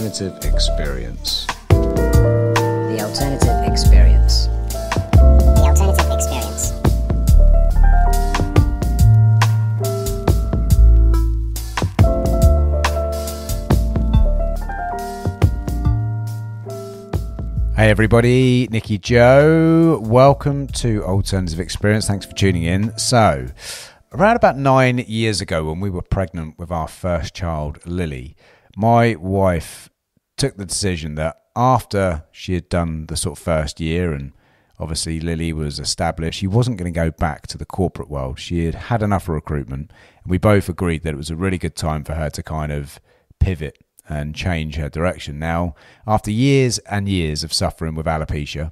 alternative experience. The alternative experience. The alternative experience. Hey everybody, Nicky Joe. Welcome to Alternative Experience. Thanks for tuning in. So, around about 9 years ago when we were pregnant with our first child, Lily, my wife took the decision that after she had done the sort of first year and obviously Lily was established, she wasn't going to go back to the corporate world. She had had enough of recruitment, and we both agreed that it was a really good time for her to kind of pivot and change her direction. Now, after years and years of suffering with alopecia,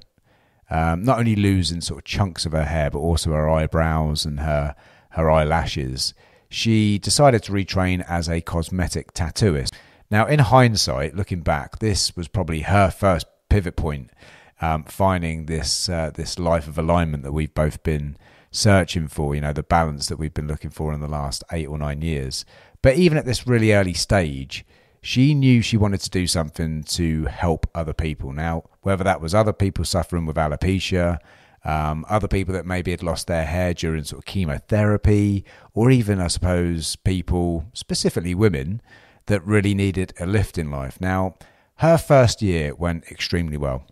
not only losing sort of chunks of her hair, but also her eyebrows and her eyelashes, she decided to retrain as a cosmetic tattooist. Now, in hindsight, looking back, this was probably her first pivot point, finding this life of alignment that we've both been searching for, you know, the balance that we've been looking for in the last 8 or 9 years. But even at this really early stage, she knew she wanted to do something to help other people. Now, whether that was other people suffering with alopecia, other people that maybe had lost their hair during sort of chemotherapy, or even, I suppose, people, specifically women, that really needed a lift in life. Now, her first year went extremely well.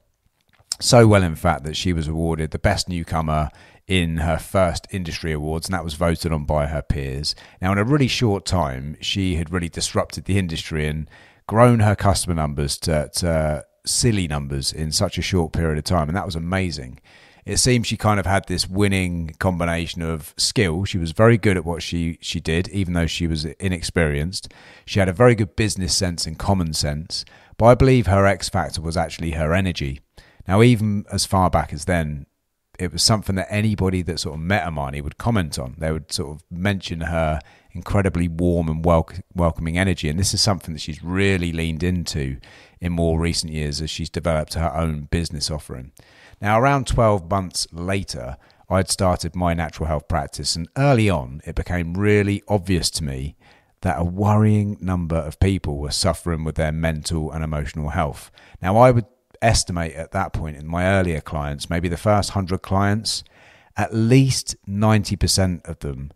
So well, in fact, that she was awarded the best newcomer in her first industry awards, and that was voted on by her peers. Now, in a really short time, she had really disrupted the industry and grown her customer numbers to silly numbers in such a short period of time, and that was amazing. It seemed she kind of had this winning combination of skill. She was very good at what she did, even though she was inexperienced. She had a very good business sense and common sense, but I believe her X factor was actually her energy. Now, even as far back as then, it was something that anybody that sort of met Amani would comment on. They would sort of mention her incredibly warm and welcoming energy. And this is something that she's really leaned into in more recent years as she's developed her own business offering. Now, around 12 months later, I'd started my natural health practice. And early on, it became really obvious to me that a worrying number of people were suffering with their mental and emotional health. Now, I would estimate at that point in my earlier clients, maybe the first 100 clients, at least 90% of them,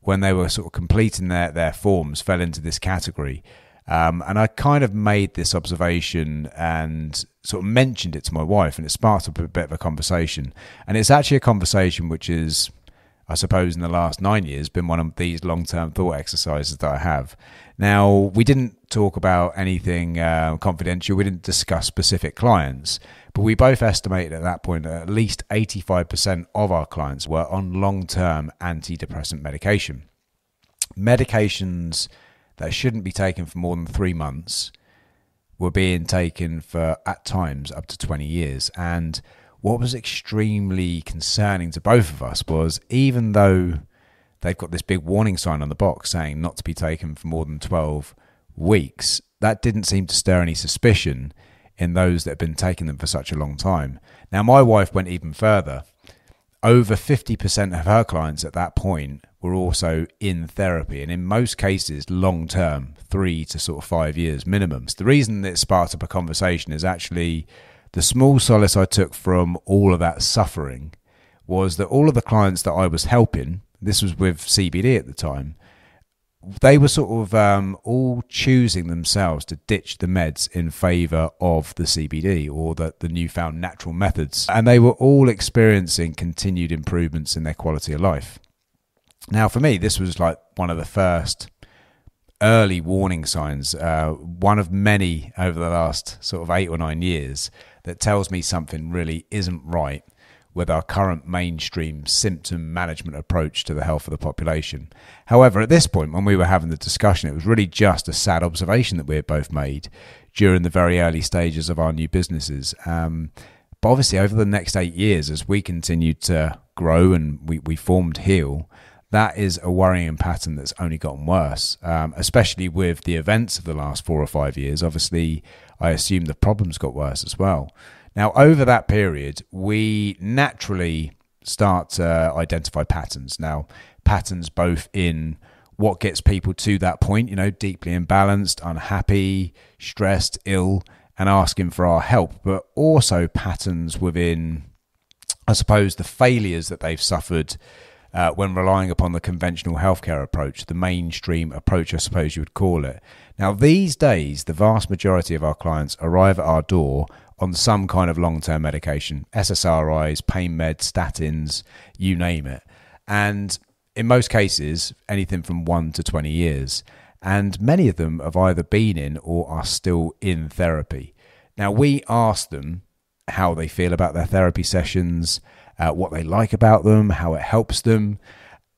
when they were sort of completing their forms, fell into this category. And I kind of made this observation and sort of mentioned it to my wife, and it sparked up a bit of a conversation. And it's actually a conversation which is, I suppose, in the last 9 years, been one of these long-term thought exercises that I have. Now, we didn't talk about anything confidential. We didn't discuss specific clients, but we both estimated at that point that at least 85% of our clients were on long-term antidepressant medication. Medications that shouldn't be taken for more than 3 months were being taken for, at times, up to 20 years. And what was extremely concerning to both of us was, even though they've got this big warning sign on the box saying not to be taken for more than 12 weeks, that didn't seem to stir any suspicion in those that had been taking them for such a long time. Now, my wife went even further. Over 50% of her clients at that point were also in therapy, and in most cases long-term, 3 to sort of 5 years minimum. So the reason that it sparked up a conversation is actually the small solace I took from all of that suffering was that all of the clients that I was helping, this was with CBD at the time, they were sort of all choosing themselves to ditch the meds in favour of the CBD or the newfound natural methods. And they were all experiencing continued improvements in their quality of life. Now, for me, this was like one of the first early warning signs, one of many over the last sort of 8 or 9 years, that tells me something really isn't right with our current mainstream symptom management approach to the health of the population. However, at this point, when we were having the discussion, it was really just a sad observation that we had both made during the very early stages of our new businesses. But obviously, over the next 8 years, as we continued to grow and we formed Heal, that is a worrying pattern that's only gotten worse, especially with the events of the last 4 or 5 years. Obviously, I assume the problems got worse as well. Now, over that period, we naturally start to identify patterns. Now, patterns both in what gets people to that point, deeply imbalanced, unhappy, stressed, ill, and asking for our help, but also patterns within, I suppose, the failures that they've suffered when relying upon the conventional healthcare approach, the mainstream approach, I suppose you would call it. Now, these days, the vast majority of our clients arrive at our door on some kind of long-term medication, SSRIs, pain meds, statins, you name it. And in most cases, anything from 1 to 20 years. And many of them have either been in or are still in therapy. Now, we ask them how they feel about their therapy sessions, what they like about them, how it helps them.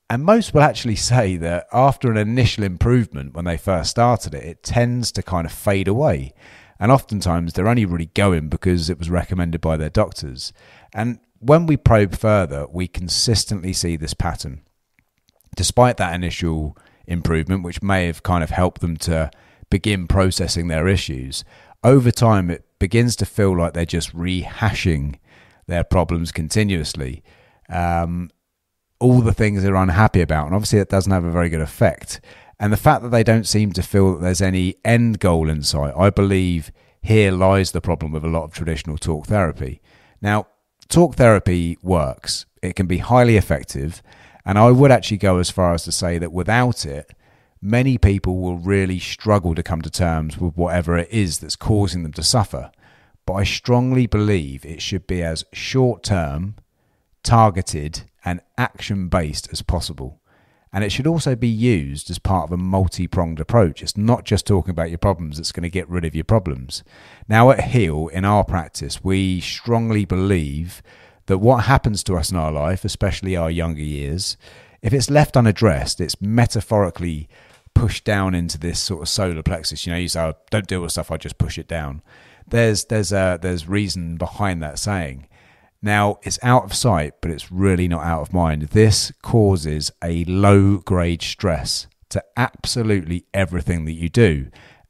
And most will actually say that after an initial improvement when they first started it, it tends to kind of fade away. And oftentimes they're only really going because it was recommended by their doctors. And when we probe further, we consistently see this pattern. Despite that initial improvement, which may have kind of helped them to begin processing their issues, over time it begins to feel like they're just rehashing their problems continuously. All the things they're unhappy about, and obviously it doesn't have a very good effect. And the fact that they don't seem to feel that there's any end goal in sight, I believe here lies the problem with a lot of traditional talk therapy. Now, talk therapy works. It can be highly effective, and I would actually go as far as to say that without it, many people will really struggle to come to terms with whatever it is that's causing them to suffer. But I strongly believe it should be as short-term, targeted, and action-based as possible. And it should also be used as part of a multi-pronged approach. It's not just talking about your problems that's going to get rid of your problems. Now at Heal, in our practice, we strongly believe that what happens to us in our life, especially our younger years, if it's left unaddressed, it's metaphorically pushed down into this sort of solar plexus. You say, oh, don't deal with stuff, I just push it down. There's reason behind that saying. Now, it's out of sight, but it's really not out of mind. This causes a low-grade stress to absolutely everything that you do.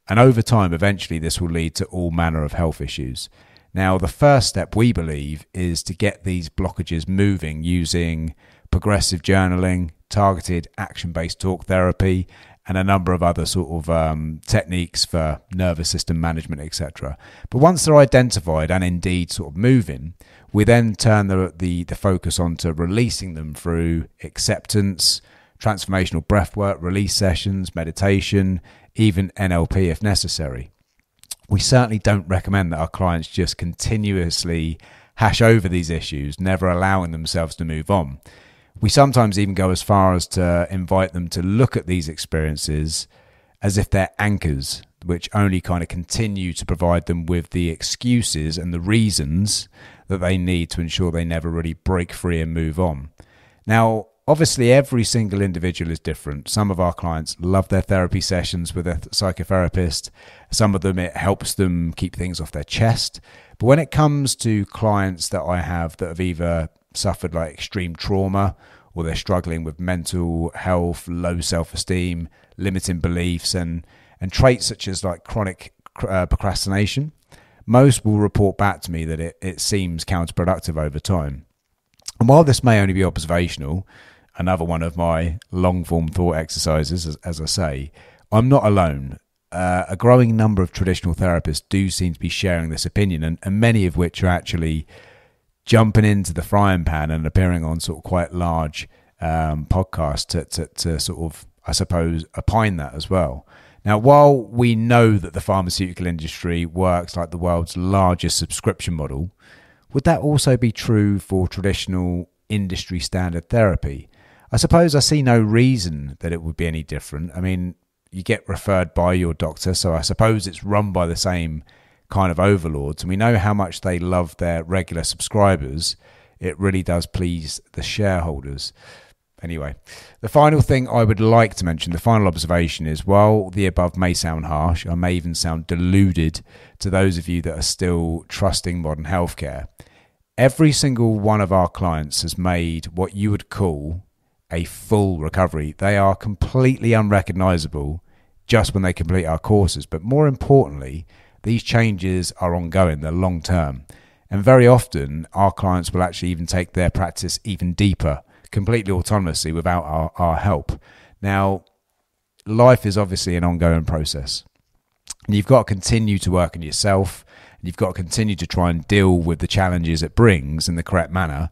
And over time, eventually, this will lead to all manner of health issues. Now, the first step, we believe, is to get these blockages moving using progressive journaling, targeted action-based talk therapy, and a number of other sort of techniques for nervous system management, etc. But once they're identified and indeed sort of moving, we then turn the focus onto releasing them through acceptance, transformational breathwork, release sessions, meditation, even NLP if necessary. We certainly don't recommend that our clients just continuously hash over these issues, never allowing themselves to move on. We sometimes even go as far as to invite them to look at these experiences as if they're anchors, which only kind of continue to provide them with the excuses and the reasons that they need to ensure they never really break free and move on. Now, obviously, every single individual is different. Some of our clients love their therapy sessions with a psychotherapist. Some of them, it helps them keep things off their chest. But when it comes to clients that I have that have either suffered like extreme trauma, or they're struggling with mental health, low self-esteem, limiting beliefs, and traits such as like chronic procrastination, most will report back to me that it seems counterproductive over time. And while this may only be observational, another one of my long-form thought exercises, as I say, I'm not alone. A growing number of traditional therapists do seem to be sharing this opinion, and many of which are actually jumping into the frying pan and appearing on sort of quite large podcasts to sort of, I suppose, opine that as well. Now, while we know that the pharmaceutical industry works like the world's largest subscription model, would that also be true for traditional industry standard therapy? I suppose I see no reason that it would be any different. I mean, you get referred by your doctor, so I suppose it's run by the same kind of overlords, and we know how much they love their regular subscribers. It really does please the shareholders. Anyway, the final thing I would like to mention, the final observation is, while the above may sound harsh, I may even sound deluded to those of you that are still trusting modern healthcare, every single one of our clients has made what you would call a full recovery. They are completely unrecognizable just when they complete our courses. But more importantly, these changes are ongoing, they're long term. And very often our clients will actually even take their practice even deeper, completely autonomously without our help. Now, life is obviously an ongoing process. And you've got to continue to work on yourself. And you've got to continue to try and deal with the challenges it brings in the correct manner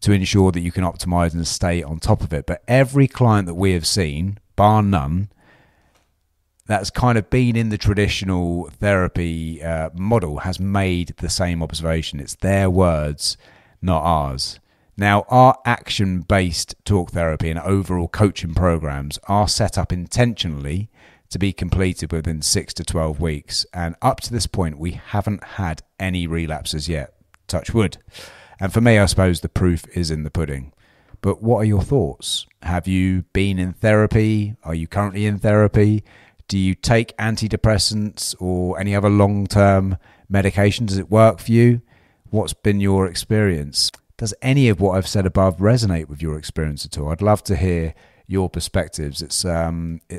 to ensure that you can optimize and stay on top of it. But every client that we have seen, bar none, that's kind of been in the traditional therapy model has made the same observation. It's their words, not ours. Now, our action-based talk therapy and overall coaching programs are set up intentionally to be completed within 6 to 12 weeks. And up to this point, we haven't had any relapses yet. Touch wood. And for me, I suppose the proof is in the pudding. But what are your thoughts? Have you been in therapy? Are you currently in therapy? Do you take antidepressants or any other long-term medication? Does it work for you? What's been your experience? Does any of what I've said above resonate with your experience at all? I'd love to hear your perspectives. It's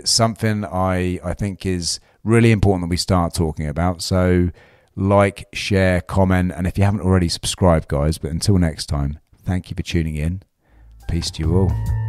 something I think is really important that we start talking about. So like, share, comment, and if you haven't already, subscribe, guys. But until next time, thank you for tuning in. Peace to you all.